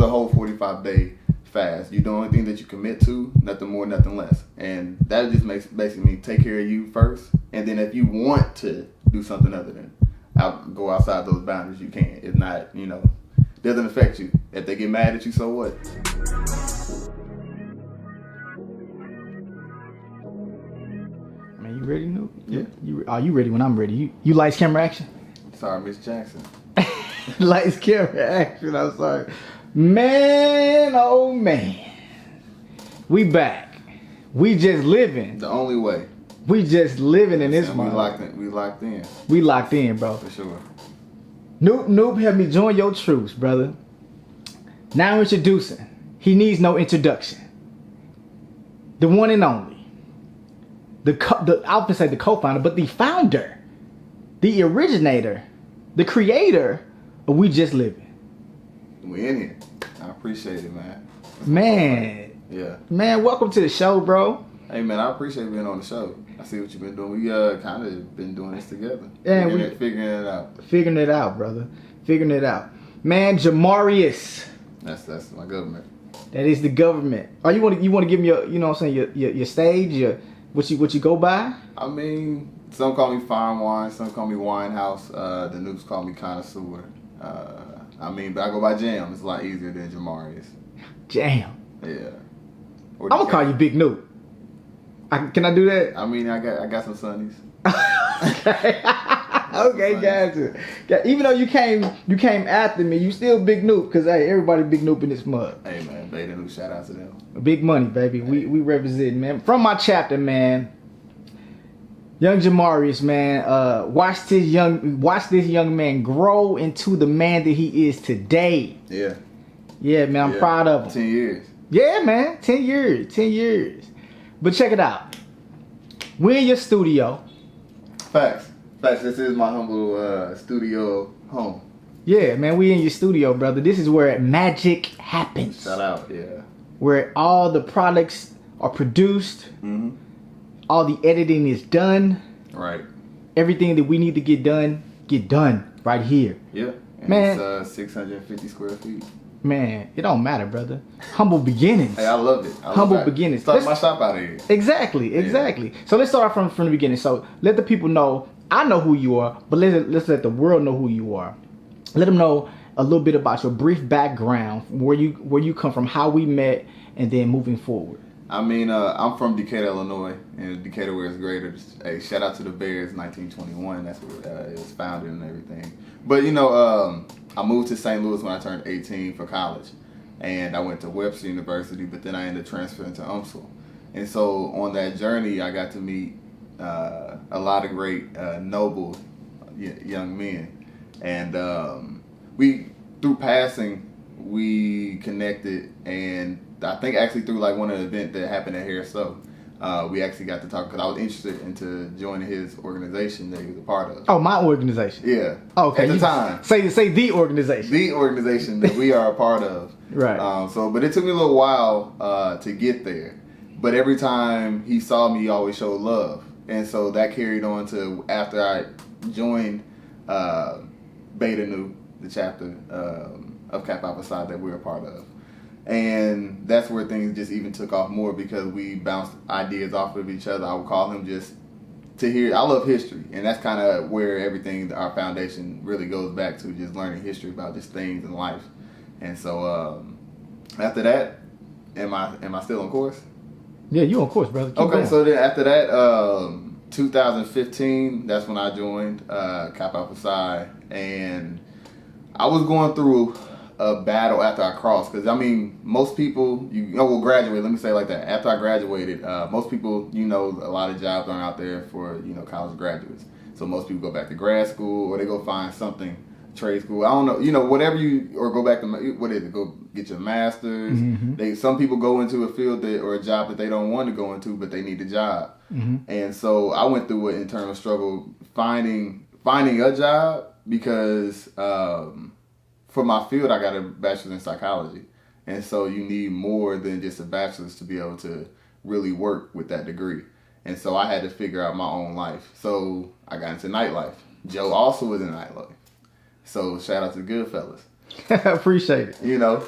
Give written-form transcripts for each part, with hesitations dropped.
a whole 45-day fast. You do the only thing that you commit to, nothing more, nothing less. And that just makes basically mean take care of you first. And then if you want to do something other than go outside those boundaries, you can. If not, doesn't affect you. If they get mad at you, so what? Man, you ready, Noob? Yeah. Are you ready when I'm ready? You lights, camera, action? Sorry, Miss Jackson. Lights, camera, action. I'm sorry. Man, oh man. We back. We just living. The only way. We just living in this We month. locked in. We locked in, bro. For sure. Noob, help me join your troops, brother. Now introducing. He needs no introduction. The one and only. I would say the co-founder, but the founder, the originator, the creator of We Just Living. We in here. I appreciate it, man. Man. Yeah. Man, welcome to the show, bro. Hey, man, I appreciate being on the show. I see what you've been doing. We kind of been doing this together. Yeah, figuring it out. Figuring it out, brother. Figuring it out. Man, Jamarius. That's my government. That is the government. Oh, you want to give me your, your stage, what you go by? I mean, some call me Fine Wine, some call me Winehouse. The noobs call me Connoisseur. But I go by Jam. It's a lot easier than Jamarius. Jam. Yeah. I'm gonna call you Big Noob. Can I do that? I mean, I got some sunnies. Okay, gotcha. Even though you came after me, you still Big Noob, because hey, everybody Big Noob in this mug. Hey man, Beta Noob, shout out to them. Big money, baby. Hey. We represent, man. From my chapter, man. Young Jamarius, man. Watch this young man grow into the man that he is today. Yeah. Yeah, man. I'm proud of him. 10 years. Yeah, man. 10 years. 10 years. But check it out. We're in your studio. Facts. This is my humble studio home. Yeah, man, we in your studio, brother. This is where magic happens. Shout out, yeah. Where all the products are produced. Mm-hmm. All the editing is done. Right. Everything that we need to get done right here. Yeah. And man, it's 650 square feet. Man, it don't matter, brother. Humble beginnings. Hey, I loved it. Humble beginnings. Start my shop out of here. Exactly. Yeah. So let's start from the beginning. So let the people know. I know who you are, but let's let the world know who you are. Let them know a little bit about your brief background, where you come from, how we met, and then moving forward. I mean, I'm from Decatur, Illinois, and Decatur where it's greater. Hey, shout out to the Bears, 1921. That's where it was founded and everything. But I moved to St. Louis when I turned 18 for college, and I went to Webster University. But then I ended up transferring to UMSL, and so on that journey, I got to meet a lot of great, noble young men, and we through passing we connected, and I think actually through like one of the events that happened at Harris So, we actually got to talk because I was interested into joining his organization that he was a part of. Oh, my organization. Yeah. Okay. At the time. Say the organization. The organization that we are a part of. Right. But it took me a little while to get there. But every time he saw me, he always showed love, and so that carried on to after I joined Beta Nu, the chapter of Kappa Alpha Psi that we're a part of. And that's where things just even took off more because we bounced ideas off of each other. I would call him just to hear. I love history, and that's kind of where everything, our foundation really goes back to, just learning history about just things in life. And so after that, am I still on course? Yeah, you on course, brother. Keep going. So then after that, 2015, that's when I joined Kappa Alpha Psi, and I was going through a battle after I crossed, because I mean, most people will graduate. Let me say it like that. After I graduated, most people, a lot of jobs aren't out there for college graduates. So most people go back to grad school, or they go find something, trade school. I don't know, whatever or go back to go get your master's. Mm-hmm. Some people go into a field or a job that they don't want to go into, but they need a job. Mm-hmm. And so I went through an internal struggle finding a job because. For my field, I got a bachelor's in psychology. And so you need more than just a bachelor's to be able to really work with that degree. And so I had to figure out my own life. So I got into nightlife. Joe also was in nightlife. So shout out to the Goodfellas. Appreciate it. You know,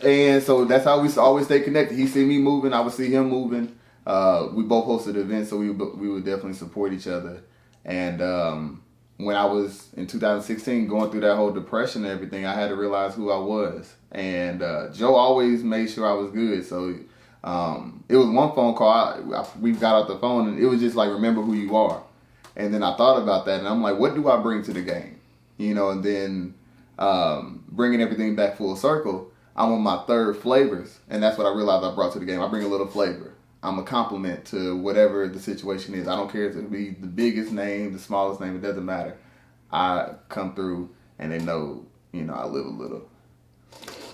and so that's how we always stay connected. He see me moving, I would see him moving. We both hosted events, so we would definitely support each other. And when I was in 2016 going through that whole depression and everything, I had to realize who I was. And Joe always made sure I was good. So it was one phone call. We got off the phone, and it was just like, remember who you are. And then I thought about that, and I'm like, what do I bring to the game? You know, and then bringing everything back full circle, I'm on my third flavors, and that's what I realized I brought to the game. I bring a little flavor. I'm a compliment to whatever the situation is. I don't care if it be the biggest name, the smallest name, it doesn't matter. I come through, and they know, you know, I live a little,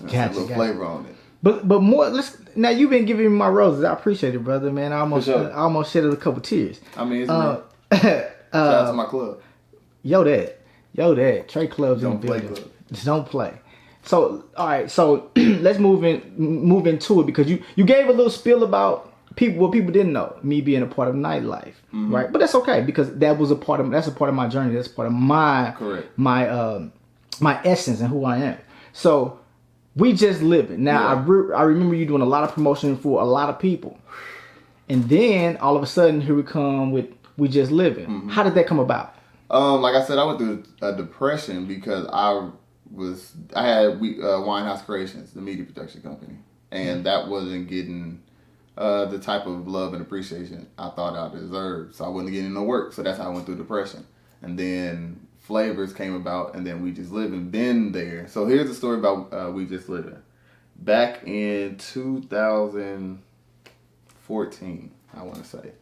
flavor on it. But more, now you've been giving me my roses. I appreciate it, brother, man. I almost shedded a couple tears. I mean, shout out to my club. Yo, that Trey Clubs Don't in the play building. club. Just don't play. So, all right. So let's move into it, because you gave a little spiel about what people didn't know, me being a part of nightlife, right? But that's okay, because that's a part of my journey. That's part of my my essence and who I am. So we just living. Now I remember you doing a lot of promotion for a lot of people, and then all of a sudden here we come with We Just Living. How did that come about? Like I said, I went through a depression because I had Winehouse Creations, the media production company, and that wasn't getting the type of love and appreciation I thought I deserved. So I wasn't getting no work. So that's how I went through depression. And then Flavors came about, and then We Just Living been there. So here's the story about We Just Living. Back in 2014, I want to say.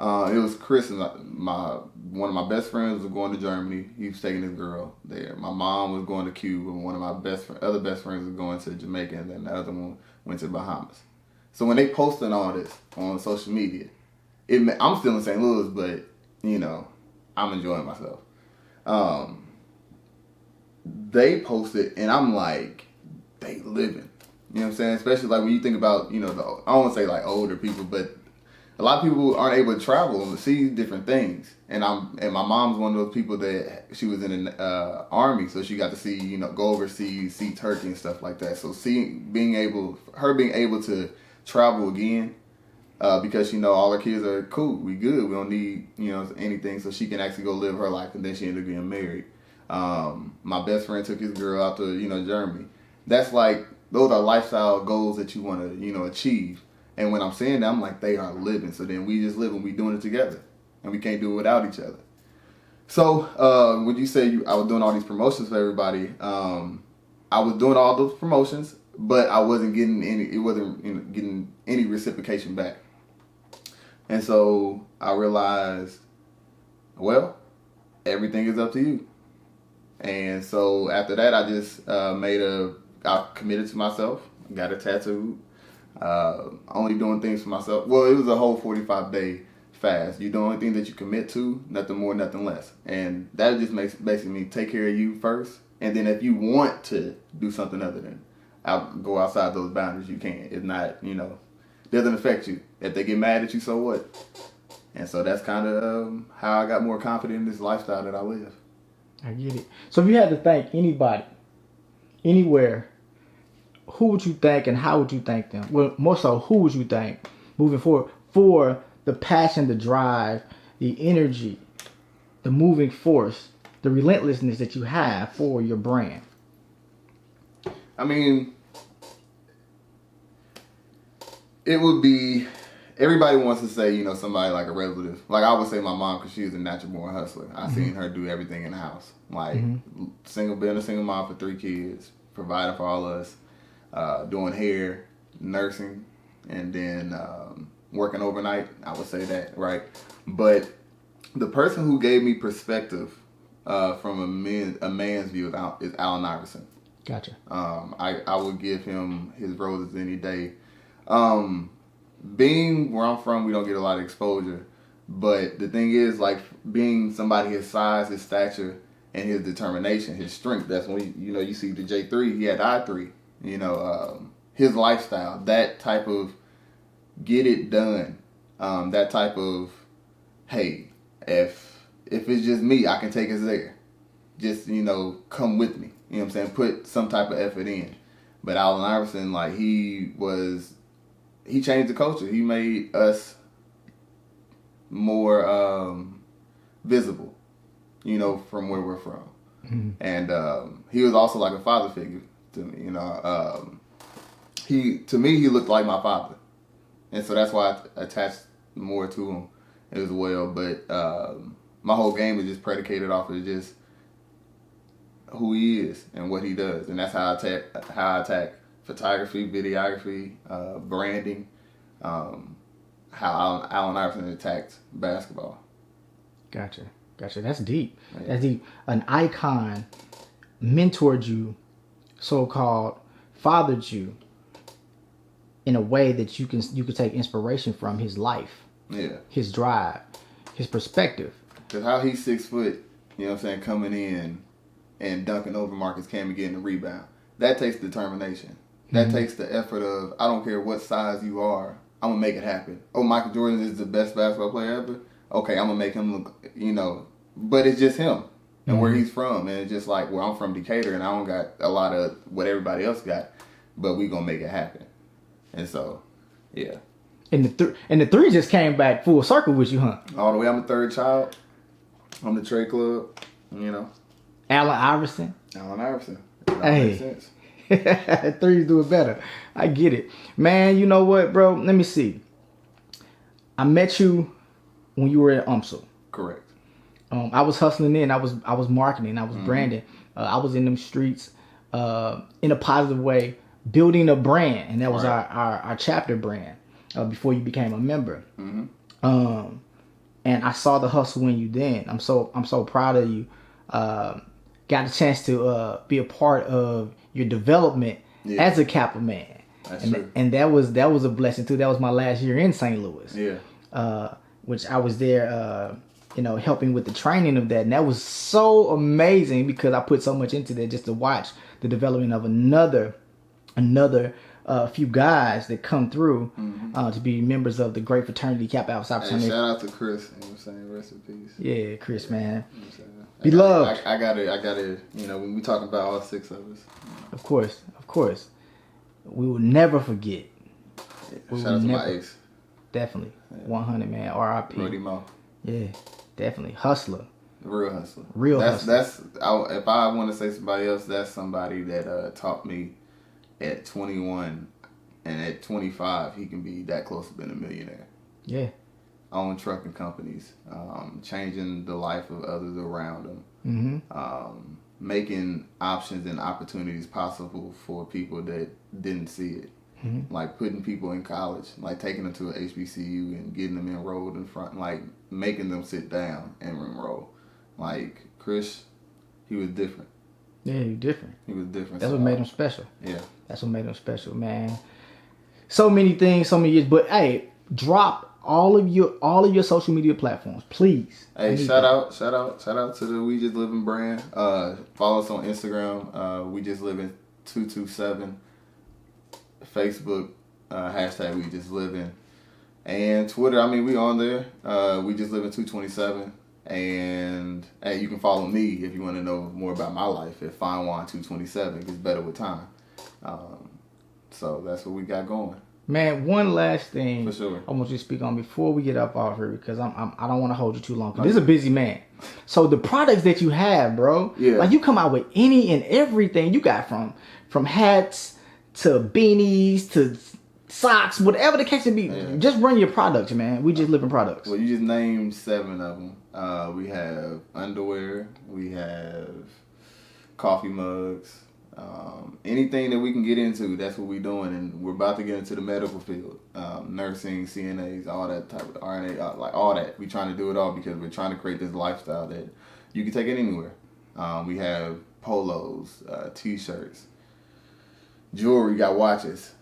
It was Christmas. One of my best friends was going to Germany. He was taking his girl there. My mom was going to Cuba. One of my other best friends was going to Jamaica, and then the other one went to the Bahamas. So when they posted all this on social media, I'm still in St. Louis, but you know, I'm enjoying myself. They posted, and I'm like, they living. You know what I'm saying? Especially like when you think about, you know, I don't want to say like older people, but a lot of people aren't able to travel and see different things. And my mom's one of those people that she was in an army, so she got to see, you know, go overseas, see Turkey and stuff like that. So being able to travel again, because, you know, all her kids are cool, we good, we don't need, you know, anything, so she can actually go live her life. And then she ended up getting married. My best friend took his girl out to, you know, Germany. That's like, those are lifestyle goals that you want to, you know, achieve. And when I'm saying that, I'm like, they are living. So then we just live, and we doing it together, and we can't do it without each other. So when you say I was doing all these promotions for everybody, I was doing all those promotions, but I wasn't getting any. It wasn't, you know, getting any reciprocation back. And so I realized, well, everything is up to you. And so after that, I just I committed to myself, got a tattoo. Only doing things for myself. Well, it was a whole 45-day fast. You do only thing that you commit to, nothing more, nothing less. And that just makes basically mean take care of you first. And then if you want to do something other than go outside those boundaries, you can. If not, you know, doesn't affect you. If they get mad at you, so what? And so that's kind of how I got more confident in this lifestyle that I live. I get it. So if you had to thank anybody, anywhere, who would you thank and how would you thank them? Well, more so, who would you thank moving forward for the passion, the drive, the energy, the moving force, the relentlessness that you have for your brand? I mean, it would be, everybody wants to say, you know, somebody like a relative. Like I would say my mom, because she's a natural born hustler. I've seen her do everything in the house. Like being a single mom for 3 kids, providing for all of us. Doing hair, nursing, and then working overnight. I would say that, right? But the person who gave me perspective from a man's view is Allen Iverson. Gotcha. I would give him his roses any day. Being where I'm from, we don't get a lot of exposure. But the thing is, like, being somebody his size, his stature, and his determination, his strength, that's when, you see the J3, he had I3. You know, his lifestyle, that type of get it done, that type of, hey, if it's just me, I can take us there. Just, you know, come with me. You know what I'm saying? Put some type of effort in. But Allen Iverson, like, he changed the culture. He made us more visible, you know, from where we're from. Mm-hmm. And he was also like a father figure to me, you know. To me, he looked like my father. And so that's why I attached more to him as well. But my whole game is just predicated off of just who he is and what he does. And that's how I attack photography, videography, branding, how Allen Iverson attacked basketball. Gotcha. That's deep. Yeah. That's deep. An icon mentored you, so-called fathered you in a way that you could take inspiration from his life. Yeah. His drive, his perspective. Because how he's 6 foot, you know what I'm saying, coming in and dunking over Marcus Camby and getting the rebound. That takes determination. That takes the effort of, I don't care what size you are, I'm going to make it happen. Oh, Michael Jordan is the best basketball player ever? Okay, I'm going to make him look, you know, but it's just him and where he's from. And it's just like, well, I'm from Decatur and I don't got a lot of what everybody else got, but we going to make it happen. And so, yeah. And the three just came back full circle with you, huh? All the way. I'm the third child. I'm the Trey Club, you know. Allen Iverson. Hey. Threes do it better. I get it. Man, you know what, bro? Let me see. I met you when you were at UMSL. Correct. I was hustling in. I was marketing. I was branding. I was in them streets in a positive way, building a brand. And that was our chapter brand before you became a member. Mm-hmm. And I saw the hustle in you then. I'm so proud of you. Got a chance to be a part of your development as a Kappa man. That's true. And that was a blessing too. That was my last year in St. Louis. Yeah. Which I was there, helping with the training of that. And that was so amazing because I put so much into that just to watch the development of another few guys that come through to be members of the great fraternity Kappa Alpha Psi fraternity. Shout out to Chris. You know what I'm saying? Rest in peace. Yeah, Chris, man. You know what I'm saying? Be loved. I gotta, when we talk about all 6 of us. Of course. We will never forget. Yeah, shout out to my ace. Definitely. 100, man. R.I.P. Brody Mo. Yeah, definitely. Hustler. Real hustler. If I want to say somebody else, that's somebody that taught me at 21 and at 25, he can be that close to being a millionaire. Yeah. Own trucking companies, changing the life of others around them, making options and opportunities possible for people that didn't see it. Like putting people in college, like taking them to a HBCU and getting them enrolled in front, like making them sit down and enroll. Like Chris, he was different. Yeah, he was different. That's what made him special. Yeah. That's what made him special, man. So many things, so many years, but hey, drop all of your social media platforms, please. Hey, shout out to the We Just Living brand. Follow us on Instagram, We Just Living 227. Facebook, hashtag We Just Living, and Twitter. I mean, we on there. We Just Living 227. And hey, you can follow me if you want to know more about my life at FineWine 227. It gets better with time. So that's what we got going. Man, one last thing For sure. I want you to speak on before we get up off here because I don't want to hold you too long. This is a busy man. So the products that you have, bro, like you come out with any and everything. You got from hats to beanies to socks, whatever the case may be. Yeah. Just run your products, man. We Just Living products. Well, you just named 7 of them. We have underwear. We have coffee mugs. Anything that we can get into, that's what we're doing. And we're about to get into the medical field. Nursing, CNAs, all that type of RNA, like all that. We're trying to do it all because we're trying to create this lifestyle that you can take it anywhere. We have polos, t-shirts, jewelry, got watches,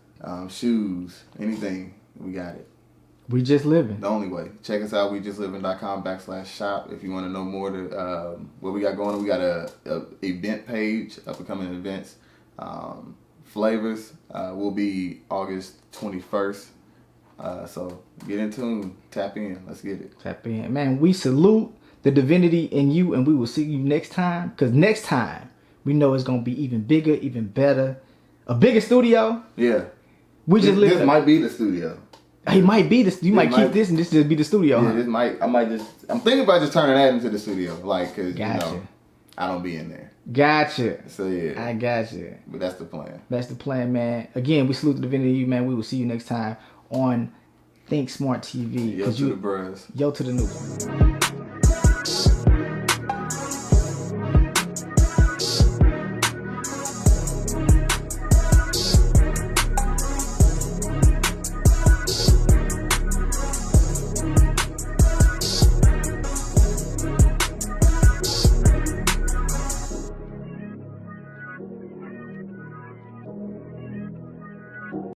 shoes, anything. We got it. We Just Living. The only way. Check us out, WeJustLiving.com/shop. If you want to know more to what we got going on, we got a event page, up-and-coming events. Flavors will be August 21st. So get in tune. Tap in. Let's get it. Tap in. Man, we salute the divinity in you, and we will see you next time. Because next time, We know it's gonna be even bigger, even better. A bigger studio. Yeah. We just This might be the studio. It might be this. You might keep this and this just be the studio. Yeah, Huh? this might. I'm thinking about just turning that into the studio, like, cause Gotcha. you know, I don't be in there. Gotcha. So yeah. I gotcha. But that's the plan. That's the plan, man. Again, we salute the divinity of you, man. We will see you next time on ThinkSmart TV. Yo to the bros. Yo to the new.